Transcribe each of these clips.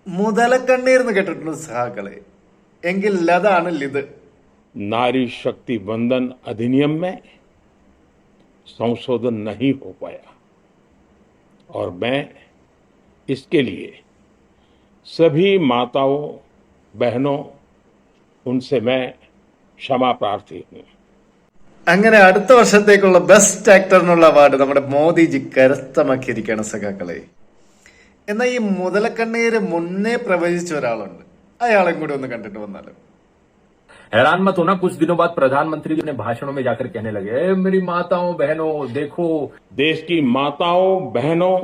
മുതലക്കണ്ണീർന്ന് കേട്ടിട്ടുണ്ട് സഹാക്കളെ, എങ്കിൽ അതാണ് ഇത്. नारी शक्ति वंदन अधिनियम में संशोधन नहीं हो पाया और मैं इसके लिए सभी माताओं बहनों उनसे मैं क्षमा प्रार्थी हूं. അങ്ങനെ അടുത്ത വർഷത്തേക്കുള്ള ബെസ്റ്റ് ആക്ടറിനുള്ള അവാർഡ് നമ്മുടെ മോദിജി കരസ്ഥമാക്കിയിരിക്കുകയാണ് സഖാക്കളെ. എന്നാൽ ഈ മുതലക്കണ്ണീര് മുന്നേ പ്രവചിച്ച ഒരാളുണ്ട്, അയാളെയും കൂടി ഒന്ന് കണ്ടിട്ട് വന്നാലും. हैरान मत होना, कुछ दिनों बाद प्रधानमंत्री अपने भाषणों में जाकर कहने लगे, मेरी माताओं बहनों देखो. देश की माताओं बहनों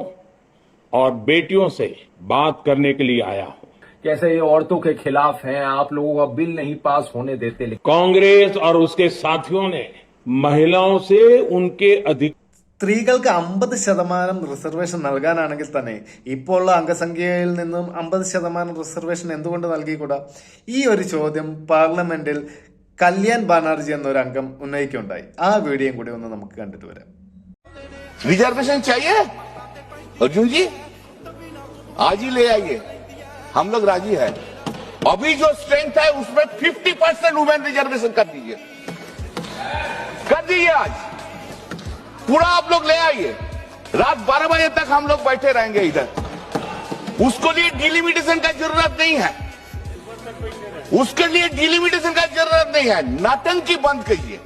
और बेटियों से बात करने के लिए आया हूं. कैसे ये औरतों के खिलाफ हैं, आप लोगों का बिल नहीं पास होने देते. कांग्रेस और उसके साथियों ने महिलाओं से उनके अधिकार സ്ത്രീകൾക്ക് 50% റിസർവേഷൻ നൽകാനാണെങ്കിൽ തന്നെ ഇപ്പോൾ ഉള്ള അംഗസംഖ്യയിൽ നിന്നും 50% റിസർവേഷൻ എന്തുകൊണ്ട് നൽകിക്കൂടാ? ഈ ഒരു ചോദ്യം പാർലമെന്റിൽ കല്യാൺ ബാനർജി എന്നൊരു അംഗം ഉന്നയിക്കുകയുണ്ടായി. ആ വീഡിയോയും കൂടി ഒന്ന് നമുക്ക് കണ്ടിട്ട് വരാം. रिजर्वेशन चाहिए अर्जुन जी, आज ही ले आइए, हम लोग राजी है. अभी जो स्ट्रेंथ है उसमें 50% वुमेन रिजर्वेशन कर दीजिए आज. पूरा आप लोग ले आइए. रात 12 बजे तक हम लोग बैठे रहेंगे इधर. उसको लिए डिलिमिटेशन का जरूरत नहीं है, उसके लिए डिलिमिटेशन का जरूरत नहीं है. नाटंकी बंद कीजिए.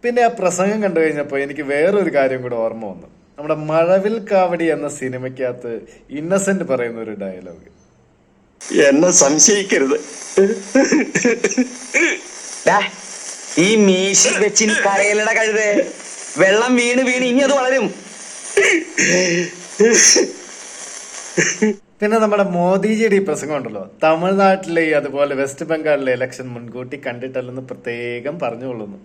പിന്നെ ആ പ്രസംഗം കണ്ടു കഴിഞ്ഞപ്പോൾ എനിക്ക് വേറൊരു കാര്യം കൂടെ ഓർമ്മ വന്നു. നമ്മുടെ മഴവിൽ കാവടി എന്ന സിനിമയ്ക്കകത്ത് ഇന്നസെന്റ് പറയുന്ന ഒരു ഡയലോഗ്. എന്നെ സംശയിക്കരുത്, ഈ മീശി വെച്ച് കരയിലട കഴുതേ, വെള്ളം വീണ് വീണ് ഇനി അത് വളരും. പിന്നെ നമ്മുടെ മോദിജിയുടെ ഈ പ്രസംഗം ഉണ്ടല്ലോ, തമിഴ്നാട്ടിലെ അതുപോലെ വെസ്റ്റ് ബംഗാളിലെ ഇലക്ഷൻ മുൻകൂട്ടി കണ്ടിട്ടല്ലെന്ന് പ്രത്യേകം പറഞ്ഞുകൊള്ളുന്നു.